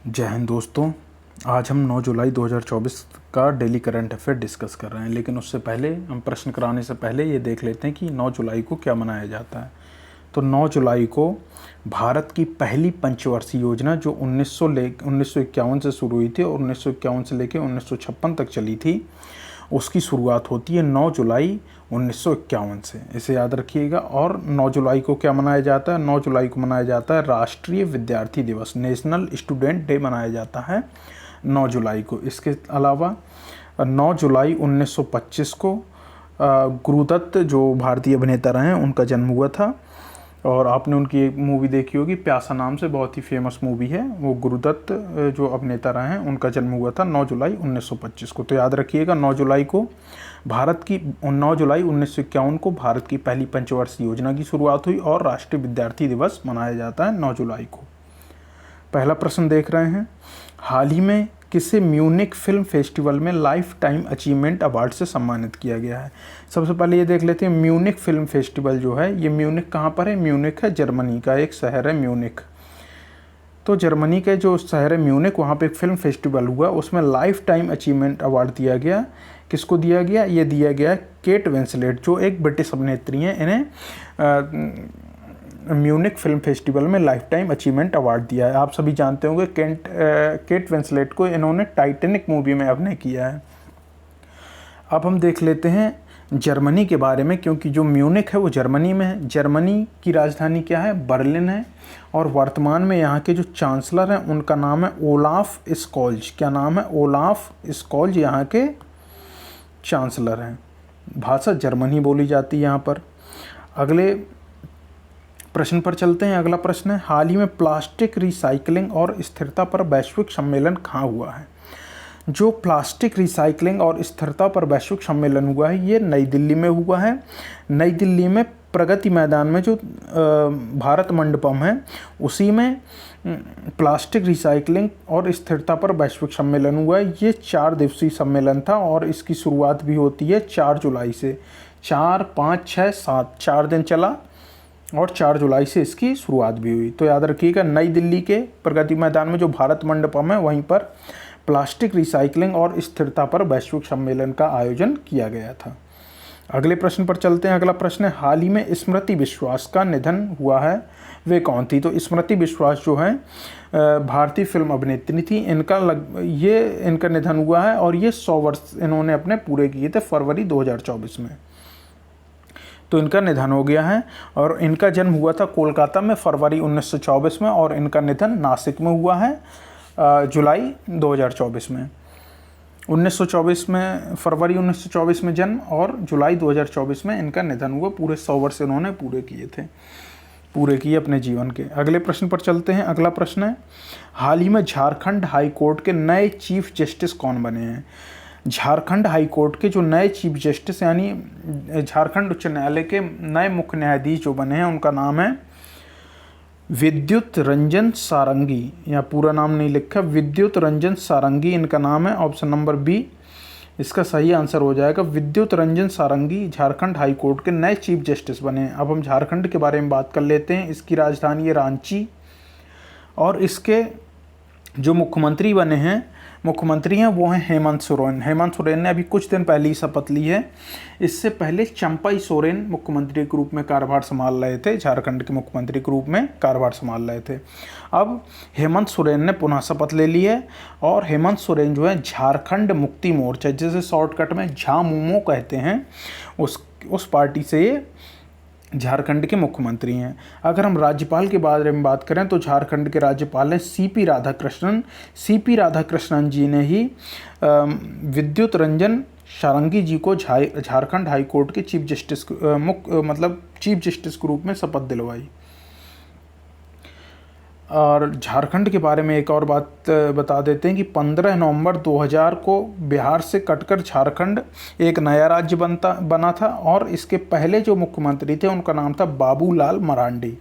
जय हिंद दोस्तों। आज हम 9 जुलाई 2024 का डेली करंट अफेयर डिस्कस कर रहे हैं, लेकिन उससे पहले हम प्रश्न कराने से पहले ये देख लेते हैं कि 9 जुलाई को क्या मनाया जाता है। तो 9 जुलाई को भारत की पहली पंचवर्षीय योजना जो 1951 से शुरू हुई थी और 1951 से लेकर 1956 तक चली थी, उसकी शुरुआत होती है 9 जुलाई 1951 से। इसे याद रखिएगा। और 9 जुलाई को क्या मनाया जाता है? 9 जुलाई को मनाया जाता है राष्ट्रीय विद्यार्थी दिवस, नेशनल स्टूडेंट डे मनाया जाता है 9 जुलाई को। इसके अलावा 9 जुलाई 1925 को गुरुदत्त जो भारतीय अभिनेता रहे हैं उनका जन्म हुआ था। और आपने उनकी एक मूवी देखी होगी, प्यासा नाम से, बहुत ही फेमस मूवी है। वो गुरुदत्त जो अभिनेता रहे हैं उनका जन्म हुआ था 9 जुलाई 1925 को। तो याद रखिएगा 9 जुलाई 1951 को भारत की पहली पंचवर्षीय योजना की शुरुआत हुई और राष्ट्रीय विद्यार्थी दिवस मनाया जाता है 9 जुलाई को। पहला प्रश्न देख रहे हैं, हाल ही में किसे म्यूनिक फिल्म फेस्टिवल में लाइफ टाइम अचीवमेंट अवार्ड से सम्मानित किया गया है? सबसे पहले ये देख लेते हैं, म्यूनिक फिल्म फेस्टिवल जो है ये म्यूनिक कहाँ पर है? म्यूनिक है जर्मनी का एक शहर है म्यूनिक। तो जर्मनी के जो शहर है म्यूनिक, वहाँ पे एक फिल्म फेस्टिवल हुआ, उसमें लाइफ टाइम अचीवमेंट अवार्ड दिया गया। किसको दिया गया? ये दिया गया केट विंसलेट, जो एक ब्रिटिश अभिनेत्री हैं। इन्हें म्यूनिक फिल्म फेस्टिवल में लाइफ टाइम अचीवमेंट अवार्ड दिया है। आप सभी जानते होंगे केट विंसलेट को, इन्होंने टाइटैनिक मूवी में अभिनय किया है। अब हम देख लेते हैं जर्मनी के बारे में, क्योंकि जो म्यूनिक है वो जर्मनी में है। जर्मनी की राजधानी क्या है? बर्लिन है। और वर्तमान में यहाँ के जो चांसलर हैं उनका नाम है ओलाफ स्कोल्ज। क्या नाम है? ओलाफ स्कोल्ज यहाँ के चांसलर हैं। भाषा जर्मनी बोली जाती है यहाँ पर। अगले प्रश्न पर चलते हैं। अगला प्रश्न है, हाल ही में प्लास्टिक रिसाइकलिंग और स्थिरता पर वैश्विक सम्मेलन कहाँ हुआ है? जो प्लास्टिक रिसाइकलिंग और स्थिरता पर वैश्विक सम्मेलन हुआ है ये नई दिल्ली में हुआ है। नई दिल्ली में प्रगति मैदान में जो भारत मंडपम है उसी में प्लास्टिक रिसाइकलिंग और स्थिरता पर वैश्विक सम्मेलन हुआ है। ये 4 दिवसीय सम्मेलन था और इसकी शुरुआत भी होती है 4 जुलाई से। 4, 5, 6, 7 4 दिन चला और 4 जुलाई से इसकी शुरुआत भी हुई। तो याद रखिएगा नई दिल्ली के प्रगति मैदान में जो भारत मंडपम है वहीं पर प्लास्टिक रिसाइकलिंग और स्थिरता पर वैश्विक सम्मेलन का आयोजन किया गया था। अगले प्रश्न पर चलते हैं। अगला प्रश्न है, हाल ही में स्मृति विश्वास का निधन हुआ है, वे कौन थी? तो स्मृति विश्वास जो है भारतीय फिल्म अभिनेत्री थी। इनका निधन हुआ है और ये 100 वर्ष इन्होंने अपने पूरे किए थे फरवरी 2024 में। तो इनका निधन हो गया है। और इनका जन्म हुआ था कोलकाता में फरवरी 1924 में और इनका निधन नासिक में हुआ है जुलाई 2024 में। 1924 में, फरवरी 1924 में जन्म और जुलाई 2024 में इनका निधन हुआ। पूरे 100 वर्ष इन्होंने पूरे किए अपने जीवन के। अगले प्रश्न पर चलते हैं। अगला प्रश्न है, हाल ही में झारखंड हाई कोर्ट के नए चीफ जस्टिस कौन बने हैं? झारखंड हाई कोर्ट के जो नए चीफ जस्टिस यानी झारखंड उच्च न्यायालय के नए मुख्य न्यायाधीश जो बने हैं उनका नाम है विद्युत रंजन सारंगी। या पूरा नाम नहीं लिखा, विद्युत रंजन सारंगी इनका नाम है। ऑप्शन नंबर बी इसका सही आंसर हो जाएगा। विद्युत रंजन सारंगी झारखंड हाई कोर्ट के नए चीफ जस्टिस बने हैं। अब हम झारखंड के बारे में बात कर लेते हैं। इसकी राजधानी है रांची और इसके जो मुख्यमंत्री हैं वो हैं हेमंत सोरेन। हेमंत सोरेन ने अभी कुछ दिन पहले ही शपथ ली है। इससे पहले चंपाई सोरेन मुख्यमंत्री के रूप में कार्यभार संभाल रहे थे, झारखंड के मुख्यमंत्री के रूप में कार्यभार संभाल रहे थे। अब हेमंत सोरेन ने पुनः शपथ ले ली है और हेमंत सोरेन जो है झारखंड मुक्ति मोर्चा, जिसे शॉर्टकट में झामुमो कहते हैं, उस पार्टी से ये झारखंड के मुख्यमंत्री हैं। अगर हम राज्यपाल के बारे में बात करें तो झारखंड के राज्यपाल हैं सीपी राधाकृष्णन। सीपी राधाकृष्णन जी ने ही विद्युत रंजन सारंगी जी को झारखंड हाई कोर्ट के चीफ जस्टिस के रूप में शपथ दिलवाई। और झारखंड के बारे में एक और बात बता देते हैं कि 15 नवंबर 2000 को बिहार से कटकर झारखंड एक नया राज्य बना था और इसके पहले जो मुख्यमंत्री थे उनका नाम था बाबूलाल मरांडी।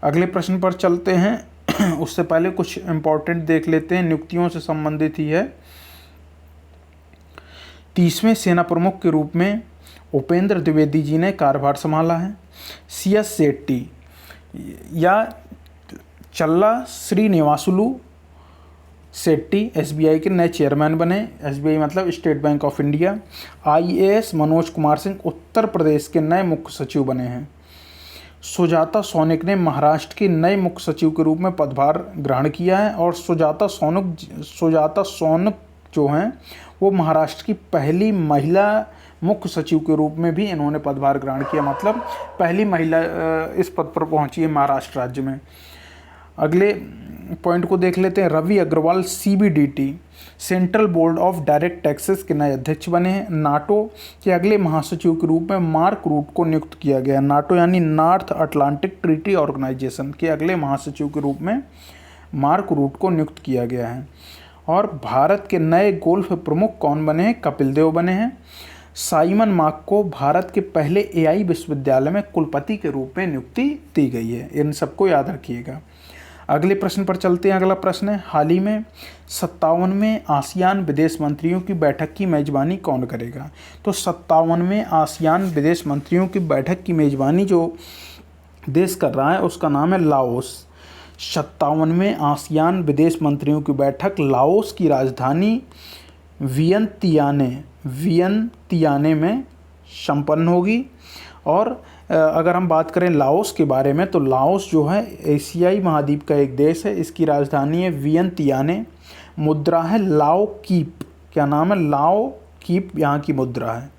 अगले प्रश्न पर चलते हैं। उससे पहले कुछ इम्पोर्टेंट देख लेते हैं, नियुक्तियों से संबंधित ही है। 30वें सेना प्रमुख के रूप में उपेंद्र द्विवेदी जी ने कार्यभार संभाला है। CS शेट्टी या चल्ला श्रीनिवासुलु शेट्टी एसबीआई के नए चेयरमैन बने। एसबीआई मतलब State Bank of India. IAS Manoj Kumar Singh Uttar Pradesh के नए मुख्य सचिव बने हैं। सुजाता सोनिक ने महाराष्ट्र के नए मुख्य सचिव के रूप में पदभार ग्रहण किया है। और सुजाता सोनिक जो हैं वो महाराष्ट्र की पहली महिला मुख्य सचिव के रूप में भी इन्होंने पदभार ग्रहण किया, मतलब पहली महिला इस पद पर पहुंची है महाराष्ट्र राज्य में। अगले पॉइंट को देख लेते हैं। Ravi Agrawal CBDT central board of direct taxes के नए अध्यक्ष बने हैं। नाटो के अगले महासचिव के रूप में मार्क रूट को नियुक्त किया गया। नाटो यानी नॉर्थ अटलांटिक ट्रीटी ऑर्गेनाइजेशन के अगले महासचिव के रूप में मार्क रूट को नियुक्त किया गया है। और भारत के नए गोल्फ प्रमुख कौन बने हैं? कपिल देव बने हैं। साइमन मार्क को भारत के पहले एआई विश्वविद्यालय में कुलपति के रूप में नियुक्ति दी गई है। इन सबको याद रखिएगा। अगले प्रश्न पर चलते हैं। अगला प्रश्न है, हाल ही में 57वें आसियान विदेश मंत्रियों की बैठक की मेजबानी कौन करेगा? तो 57वें आसियान विदेश मंत्रियों की बैठक की मेजबानी जो देश कर रहा है उसका नाम है लाओस। 57वें आसियान विदेश मंत्रियों की बैठक लाओस की राजधानी वियंतियाने में संपन्न होगी। और अगर हम बात करें लाओस के बारे में तो लाओस जो है एशियाई महाद्वीप का एक देश है। इसकी राजधानी है वियंतियाने। मुद्रा है लाओ कीप। क्या नाम है? लाओ कीप यहाँ की मुद्रा है।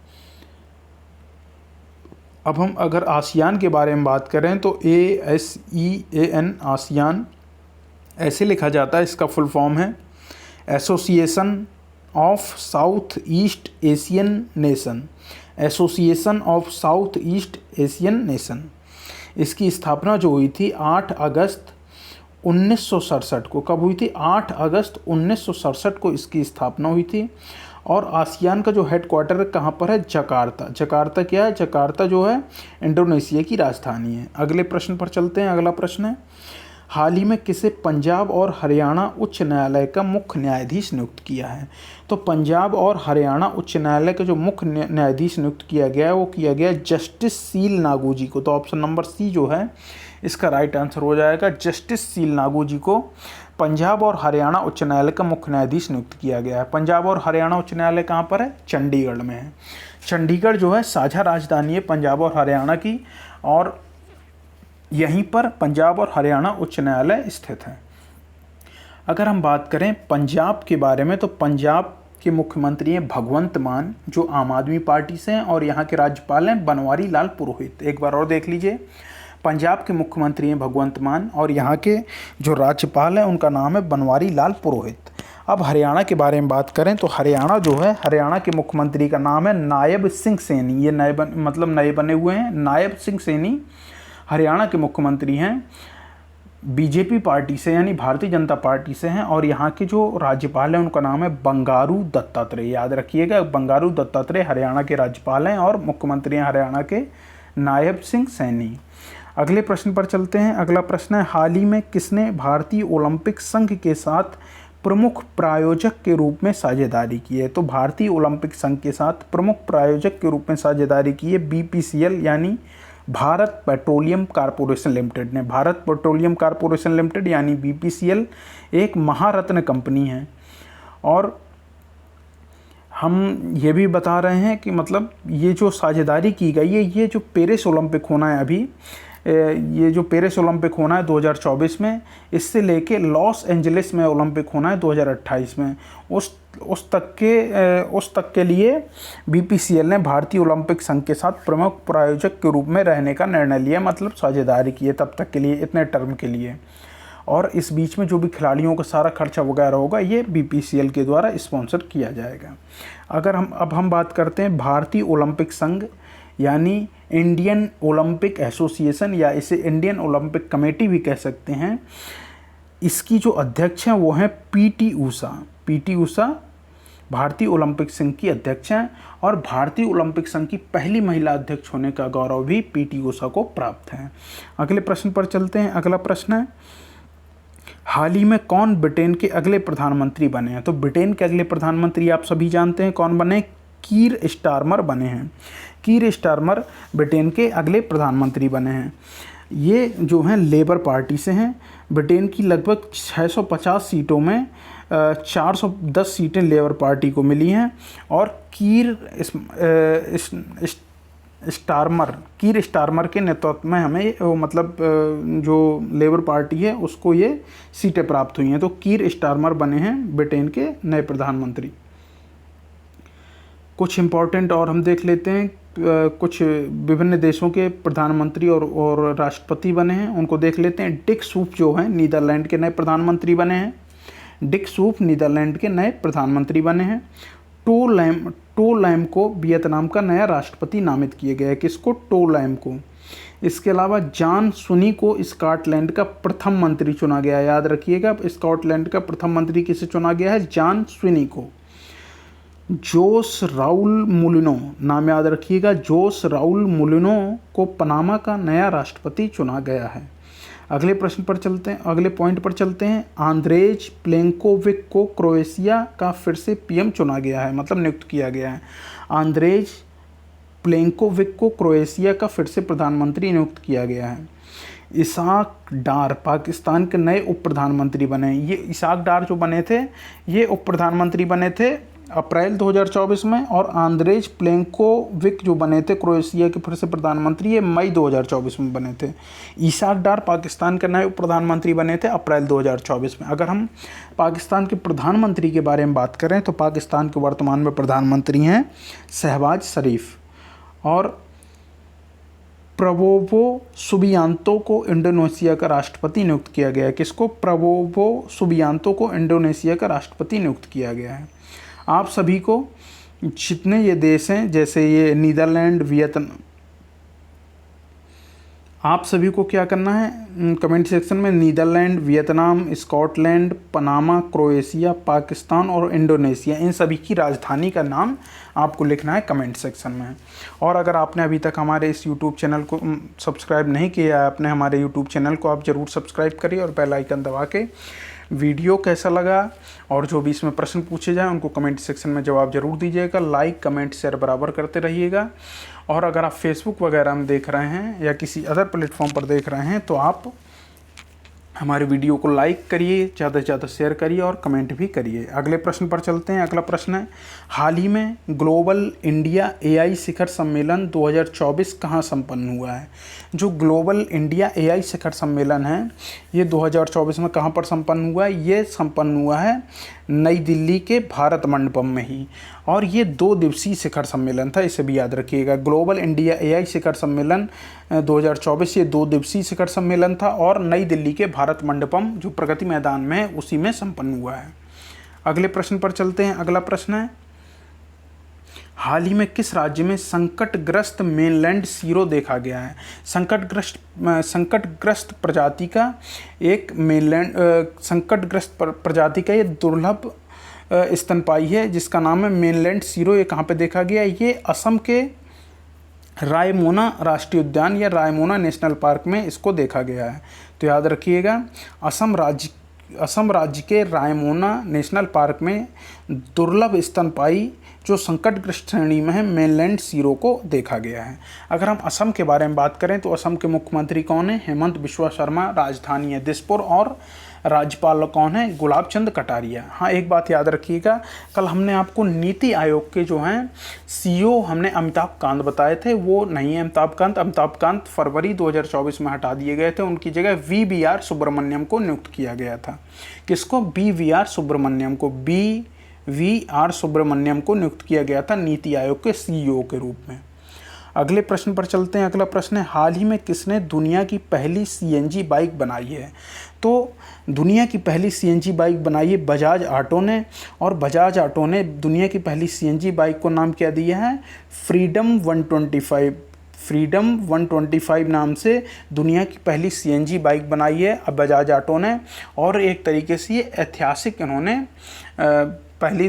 अब हम अगर आसियान के बारे में बात करें तो ASEAN आसियान ऐसे लिखा जाता है। इसका फुल फॉर्म है association of south east Asian nation. Association of south east Asian nation. इसकी स्थापना जो हुई थी 8 अगस्त 1967 को। कब हुई थी? 8 अगस्त 1967 को इसकी स्थापना हुई थी। और आसियान का जो हेडक्वार्टर कहाँ पर है? जकार्ता। जकार्ता क्या है? जकार्ता जो है इंडोनेशिया की राजधानी है। अगले प्रश्न पर चलते हैं। अगला प्रश्न है, हाल ही में किसे पंजाब और हरियाणा उच्च न्यायालय का मुख्य न्यायाधीश नियुक्त किया है? तो पंजाब और हरियाणा उच्च न्यायालय का जो मुख्य न्यायाधीश नियुक्त किया गया है वो किया गया जस्टिस सील नागू जी को। तो ऑप्शन नंबर सी जो है इसका राइट आंसर हो जाएगा। जस्टिस सील नागू जी को पंजाब और हरियाणा उच्च न्यायालय का मुख्य न्यायाधीश नियुक्त किया गया है। पंजाब और हरियाणा उच्च न्यायालय कहाँ पर है? चंडीगढ़ में है। चंडीगढ़ जो है साझा राजधानी है पंजाब और हरियाणा की, और यहीं पर पंजाब और हरियाणा उच्च न्यायालय स्थित है। अगर हम बात करें पंजाब के बारे में तो पंजाब के मुख्यमंत्री हैं भगवंत मान जो आम आदमी पार्टी से हैं, और यहाँ के राज्यपाल हैं बनवारी लाल पुरोहित। एक बार और देख लीजिए, पंजाब के मुख्यमंत्री हैं भगवंत मान और यहाँ के जो राज्यपाल हैं उनका नाम है बनवारी लाल पुरोहित। अब हरियाणा के बारे में बात करें तो हरियाणा जो है, हरियाणा के मुख्यमंत्री का नाम है नायब सिंह सैनी। ये नए बने हुए हैं। नायब सिंह सैनी हरियाणा के मुख्यमंत्री हैं। बीजेपी पार्टी से यानी भारतीय जनता पार्टी से हैं। और यहाँ के जो राज्यपाल हैं उनका नाम है बंगारू दत्तात्रेय। याद रखिएगा, बंगारू दत्तात्रेय हरियाणा के राज्यपाल हैं और मुख्यमंत्री हैं हरियाणा के नायब सिंह सैनी। अगले प्रश्न पर चलते हैं। अगला प्रश्न है, हाल ही में किसने भारतीय ओलंपिक संघ के साथ प्रमुख प्रायोजक के रूप में साझेदारी की है? तो भारतीय ओलंपिक संघ के साथ प्रमुख प्रायोजक के रूप में साझेदारी की है BPCL यानी भारत पेट्रोलियम कॉरपोरेशन लिमिटेड ने। भारत पेट्रोलियम कॉरपोरेशन लिमिटेड यानी BPCL एक महारत्न कंपनी है। और हम ये भी बता रहे हैं कि मतलब ये जो साझेदारी की गई है, ये जो पेरिस ओलंपिक होना है अभी, ये जो पेरिस ओलंपिक होना है 2024 में, इससे लेके लॉस एंजलिस में ओलंपिक होना है 2028 में, उस तक के लिए BPCL ने भारतीय ओलंपिक संघ के साथ प्रमुख प्रायोजक के रूप में रहने का निर्णय लिया, मतलब साझेदारी की है तब तक के लिए, इतने टर्म के लिए। और इस बीच में जो भी खिलाड़ियों का सारा खर्चा वगैरह होगा ये BPCL के द्वारा स्पॉन्सर किया जाएगा। अगर हम बात करते हैं भारतीय ओलंपिक संघ यानी इंडियन ओलंपिक एसोसिएशन या इसे इंडियन ओलंपिक कमेटी भी कह सकते हैं, इसकी जो अध्यक्ष हैं वो हैं PT ऊषा भारतीय ओलंपिक संघ की अध्यक्ष हैं। और भारतीय ओलंपिक संघ की पहली महिला अध्यक्ष होने का गौरव भी PT ऊषा को प्राप्त है। अगले प्रश्न पर चलते हैं। अगला प्रश्न है, हाल ही में कौन ब्रिटेन के अगले प्रधानमंत्री बने हैं? तो ब्रिटेन के अगले प्रधानमंत्री आप सभी जानते हैं कौन बने? कीर स्टारमर बने हैं। कीर स्टारमर ब्रिटेन के अगले प्रधानमंत्री बने हैं। ये जो हैं लेबर पार्टी से हैं। ब्रिटेन की लगभग 650 सीटों में 410 सीटें लेबर पार्टी को मिली हैं और कीर स्टारमर के नेतृत्व में हमें मतलब जो लेबर पार्टी है उसको ये सीटें प्राप्त हुई हैं। तो कीर स्टारमर बने हैं ब्रिटेन के नए प्रधानमंत्री। कुछ इम्पोर्टेंट और हम देख लेते हैं, कुछ विभिन्न देशों के प्रधानमंत्री और राष्ट्रपति बने हैं, उनको देख लेते हैं। डिक सूप जो हैं नीदरलैंड के नए प्रधानमंत्री बने हैं। डिक सूप नीदरलैंड के नए प्रधानमंत्री बने हैं। टो लैम को वियतनाम का नया राष्ट्रपति नामित किया गया है। किसको? टो लैम को। इसके अलावा जॉन सुनी को स्कॉटलैंड का प्रथम मंत्री चुना गया है। याद रखिएगा, स्कॉटलैंड का प्रथम मंत्री किसे चुना गया है? जॉन सुनी को। जोस राउल मुलिनो, नाम याद रखिएगा, जोस राउल मुलिनो को पनामा का नया राष्ट्रपति चुना गया है। अगले प्रश्न पर चलते हैं, अगले पॉइंट पर चलते हैं। आंद्रेज प्लेंकोविक को क्रोएशिया का फिर से पीएम चुना गया है, मतलब नियुक्त किया गया है। आंद्रेज प्लेंकोविक को क्रोएशिया का फिर से प्रधानमंत्री नियुक्त किया गया है। इसाक डार पाकिस्तान के नए उप प्रधानमंत्री बने। ये इसाक डार जो बने थे ये उप प्रधानमंत्री बने थे अप्रैल 2024 में, और आंद्रेज प्लेंकोविक जो बने थे क्रोएशिया के फिर से प्रधानमंत्री ये मई 2024 में बने थे। इसाक डार पाकिस्तान के नए उप प्रधानमंत्री बने थे अप्रैल 2024 में। अगर हम पाकिस्तान के प्रधानमंत्री के बारे में बात करें तो पाकिस्तान के वर्तमान में प्रधानमंत्री हैं शहबाज शरीफ, और प्रबोवो सुबियांतो को इंडोनेशिया का राष्ट्रपति नियुक्त किया गया है। किसको? प्रबोवो सुबियांतो को इंडोनेशिया का राष्ट्रपति नियुक्त किया गया है। आप सभी को जितने ये देश हैं जैसे ये नीदरलैंड, वियतनाम, आप सभी को क्या करना है कमेंट सेक्शन में Netherland, Vietnam, Scotland, Panama, Croatia, Pakistan और इंडोनेशिया, इन सभी की राजधानी का नाम आपको लिखना है कमेंट सेक्शन में। और अगर आपने अभी तक हमारे इस यूट्यूब चैनल को सब्सक्राइब नहीं किया है, आपने हमारे यूट्यूब चैनल को आप ज़रूर सब्सक्राइब करिए और बेल आइकन दबा के वीडियो कैसा लगा और जो भी इसमें प्रश्न पूछे जाएं उनको कमेंट सेक्शन में जवाब ज़रूर दीजिएगा। लाइक, कमेंट, शेयर बराबर करते रहिएगा। और अगर आप फेसबुक वगैरह में देख रहे हैं या किसी अदर प्लेटफॉर्म पर देख रहे हैं तो आप हमारे वीडियो को लाइक करिए, ज़्यादा से ज़्यादा शेयर करिए और कमेंट भी करिए। अगले प्रश्न पर चलते हैं। अगला प्रश्न है, हाल ही में ग्लोबल इंडिया एआई शिखर सम्मेलन 2024 कहाँ संपन्न हुआ है? जो ग्लोबल इंडिया एआई शिखर सम्मेलन है ये 2024 में कहाँ पर संपन्न हुआ है? ये संपन्न हुआ है नई दिल्ली के भारत मंडपम में ही, और ये 2 दिवसीय शिखर सम्मेलन था, इसे भी याद रखिएगा। ग्लोबल इंडिया एआई शिखर सम्मेलन 2024 ये 2 दिवसीय शिखर सम्मेलन था और नई दिल्ली के भारत मंडपम जो प्रगति मैदान में है उसी में संपन्न हुआ है। अगले प्रश्न पर चलते हैं। अगला प्रश्न है, हाल ही में किस राज्य में संकटग्रस्त मेनलैंड सीरो देखा गया है? संकटग्रस्त प्रजाति का एक मेनलैंड संकटग्रस्त प्रजाति का ये दुर्लभ स्तनपायी है जिसका नाम है मेनलैंड सीरो। ये कहाँ पे देखा गया? ये असम के रायमोना राष्ट्रीय उद्यान या रायमोना नेशनल पार्क में इसको देखा गया है। तो याद रखिएगा, असम राज्य के रायमोना नेशनल पार्क में दुर्लभ स्तनपायी जो संकटग्रस्त श्रेणी में है मेनलैंड सीरो को देखा गया है। अगर हम असम के बारे में बात करें तो असम के मुख्यमंत्री कौन है? हेमंत बिश्वा शर्मा, राजधानी है दिसपुर, और राज्यपाल कौन है? गुलाब चंद कटारिया। हाँ, एक बात याद रखिएगा, कल हमने आपको नीति आयोग के जो हैं सीईओ हमने अमिताभ कांत बताए थे, वो नहीं है अमिताभ कांत फरवरी 2024 में हटा दिए गए थे। उनकी जगह वीवीआर सुब्रमण्यम को नियुक्त किया गया था। किसको? वीवीआर सुब्रमण्यम को नियुक्त किया गया था नीति आयोग के सीईओ के रूप में। अगले प्रश्न पर चलते हैं। अगला प्रश्न है, हाल ही में किसने दुनिया की पहली सीएनजी बाइक बनाई है? तो दुनिया की पहली सीएनजी बाइक बनाई है बजाज ऑटो ने, और बजाज ऑटो ने दुनिया की पहली सीएनजी बाइक को नाम क्या दिया है? फ्रीडम 125 नाम से दुनिया की पहली सीएनजी बाइक बनाई है अब बजाज ऑटो ने, और एक तरीके से ये ऐतिहासिक इन्होंने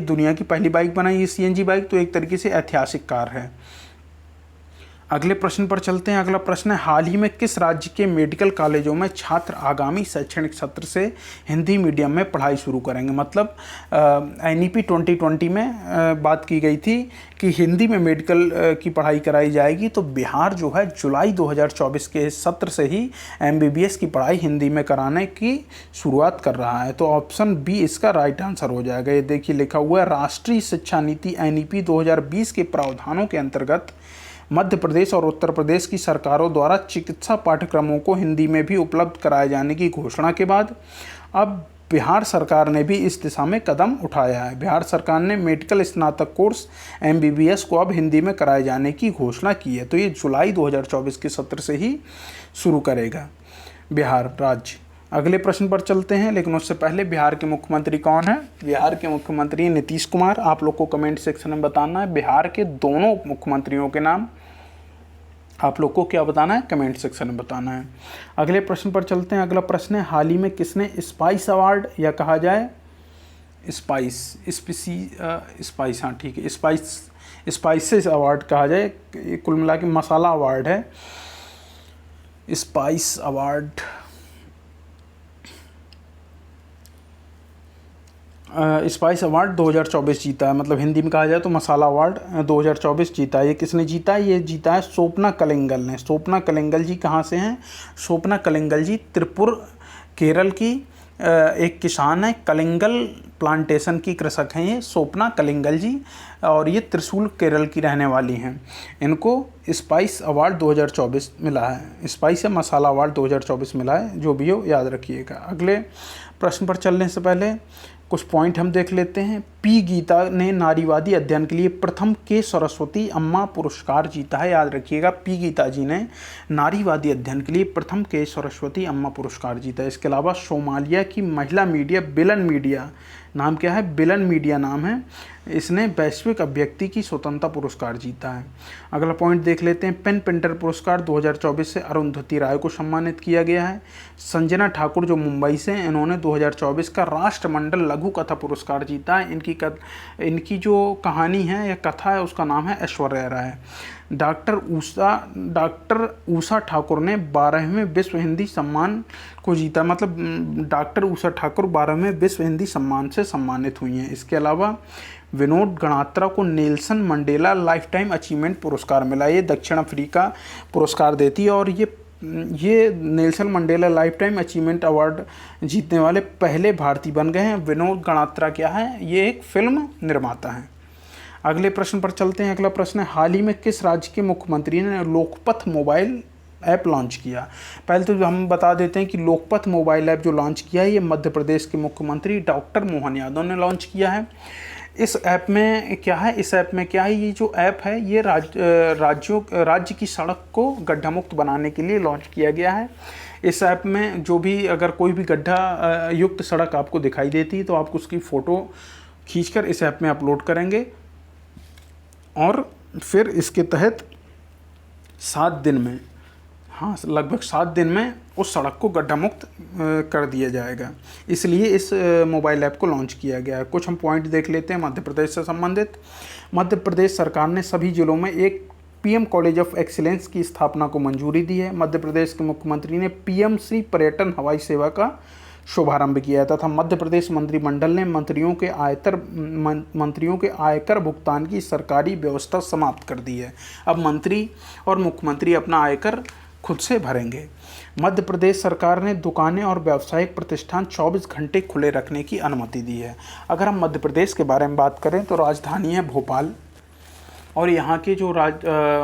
दुनिया की पहली बाइक बनाई है सीएनजी बाइक, तो एक तरीके से ऐतिहासिक कार है। अगले प्रश्न पर चलते हैं। अगला प्रश्न है, हाल ही में किस राज्य के मेडिकल कॉलेजों में छात्र आगामी शैक्षणिक सत्र से हिंदी मीडियम में पढ़ाई शुरू करेंगे। मतलब NEP 2020 में बात की गई थी कि हिंदी में मेडिकल की पढ़ाई कराई जाएगी, तो बिहार जो है जुलाई 2024 के सत्र से ही MBBS की पढ़ाई हिंदी में कराने की शुरुआत कर रहा है। तो ऑप्शन बी इसका राइट आंसर हो जाएगा। ये देखिए लिखा हुआ है, राष्ट्रीय शिक्षा नीति NEP 2020 के प्रावधानों के अंतर्गत मध्य प्रदेश और उत्तर प्रदेश की सरकारों द्वारा चिकित्सा पाठ्यक्रमों को हिंदी में भी उपलब्ध कराए जाने की घोषणा के बाद अब बिहार सरकार ने भी इस दिशा में कदम उठाया है। बिहार सरकार ने मेडिकल स्नातक कोर्स MBBS को अब हिंदी में कराए जाने की घोषणा की है। तो ये जुलाई 2024 के सत्र से ही शुरू करेगा बिहार राज्य। अगले प्रश्न पर चलते हैं, लेकिन उससे पहले बिहार के मुख्यमंत्री कौन है? बिहार के मुख्यमंत्री नीतीश कुमार। आप लोग को कमेंट सेक्शन में बताना है बिहार के दोनों मुख्यमंत्रियों के नाम। आप लोग को क्या बताना है? कमेंट सेक्शन में बताना है। अगले प्रश्न पर चलते हैं। अगला प्रश्न है, हाल ही में किसने स्पाइस अवार्ड या कहा जाए स्पाइस हाँ ठीक है, स्पाइसेस अवार्ड कहा जाए, कुल मिला के मसाला अवार्ड है, स्पाइस अवार्ड स्पाइस अवार्ड 2024 जीता है। मतलब हिंदी में कहा जाए तो मसाला अवार्ड 2024 जीता है। ये किसने जीता है? ये जीता है स्वप्ना कलिंगल ने। स्वप्ना कलिंगल जी कहाँ से हैं? स्वप्ना कलिंगल जी त्रिपुर केरल की एक किसान है, कलिंगल प्लांटेशन की कृषक हैं ये स्वप्ना कलिंगल जी, और ये त्रिशूल केरल की रहने वाली हैं। इनको स्पाइस अवार्ड 2024 मिला है, स्पाइस या मसाला अवार्ड 2024 मिला है, जो भी हो याद रखिएगा। अगले प्रश्न पर चलने से पहले कुछ पॉइंट हम देख लेते हैं। पी गीता ने नारीवादी अध्ययन के लिए प्रथम के सरस्वती अम्मा पुरस्कार जीता है। याद रखिएगा, पी गीता जी ने नारीवादी अध्ययन के लिए प्रथम के सरस्वती अम्मा पुरस्कार जीता है। इसके अलावा सोमालिया की महिला मीडिया बिलन मीडिया, नाम क्या है? बिलन मीडिया नाम है, इसने वैश्विक अभिव्यक्ति की स्वतंत्रता पुरस्कार जीता है। अगला पॉइंट देख लेते हैं। पेन पेंटर पुरस्कार 2024 से अरुंधति राय को सम्मानित किया गया है। संजना ठाकुर जो मुंबई से हैं, इन्होंने 2024 का राष्ट्रमंडल लघु कथा पुरस्कार जीता है। इनकी जो कहानी है या कथा है उसका नाम है ऐश्वर्या राय। डॉक्टर उषा ठाकुर ने 12वें विश्व हिंदी सम्मान को जीता। मतलब डॉक्टर उषा ठाकुर 12वें विश्व हिंदी सम्मान से सम्मानित हुई हैं। इसके अलावा विनोद गणात्रा को Nelson Mandela life time achievement पुरस्कार मिला। ये दक्षिण अफ्रीका पुरस्कार देती है, और ये Nelson Mandela life time achievement award जीतने वाले पहले भारतीय बन गए हैं। विनोद गणात्रा क्या है? ये एक फिल्म निर्माता हैं। अगले प्रश्न पर चलते हैं। अगला प्रश्न है, हाल ही में किस राज्य के मुख्यमंत्री ने लोकपथ मोबाइल ऐप लॉन्च किया? पहले तो हम बता देते हैं कि लोकपथ मोबाइल ऐप जो लॉन्च किया है, ये मध्य प्रदेश के मुख्यमंत्री डॉक्टर मोहन यादव ने लॉन्च किया है। इस ऐप में क्या है? ये जो ऐप है ये राज्य की सड़क को गड्ढा मुक्त बनाने के लिए लॉन्च किया गया है। इस ऐप में जो भी अगर कोई भी गड्ढा युक्त सड़क आपको दिखाई देती है तो आप उसकी फ़ोटो खींचकर इस ऐप में अपलोड करेंगे, और फिर इसके तहत 7 दिन में, लगभग 7 दिन में उस सड़क को गड्ढा मुक्त कर दिया जाएगा। इसलिए इस मोबाइल ऐप को लॉन्च किया गया है। कुछ हम पॉइंट देख लेते हैं मध्य प्रदेश से संबंधित। मध्य प्रदेश सरकार ने सभी जिलों में एक PM कॉलेज ऑफ एक्सीलेंस की स्थापना को मंजूरी दी है। मध्य प्रदेश के मुख्यमंत्री ने PMC पर्यटन हवाई सेवा का शुभारंभ किया तथा मध्य प्रदेश मंत्रिमंडल ने मंत्रियों के आयकर भुगतान की सरकारी व्यवस्था समाप्त कर दी है। अब मंत्री और मुख्यमंत्री अपना आयकर खुद से भरेंगे। मध्य प्रदेश सरकार ने दुकानें और व्यावसायिक प्रतिष्ठान 24 घंटे खुले रखने की अनुमति दी है। अगर हम मध्य प्रदेश के बारे में बात करें तो राजधानी है भोपाल, और यहाँ के जो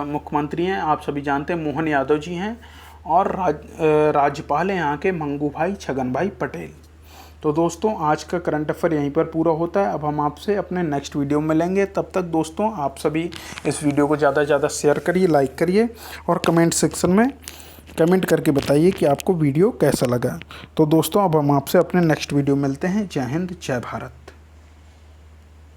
मुख्यमंत्री हैं आप सभी जानते हैं मोहन यादव जी हैं, और राज्यपाल हैं यहाँ के मंगू भाई छगन भाई पटेल। तो दोस्तों आज का करंट अफेयर यहीं पर पूरा होता है। अब हम आपसे अपने नेक्स्ट वीडियो में मिलेंगे। तब तक दोस्तों आप सभी इस वीडियो को ज़्यादा से ज़्यादा शेयर करिए, लाइक करिए, और कमेंट सेक्शन में कमेंट करके बताइए कि आपको वीडियो कैसा लगा। तो दोस्तों अब हम आपसे अपने नेक्स्ट वीडियो मिलते हैं। जय हिंद, जय भारत।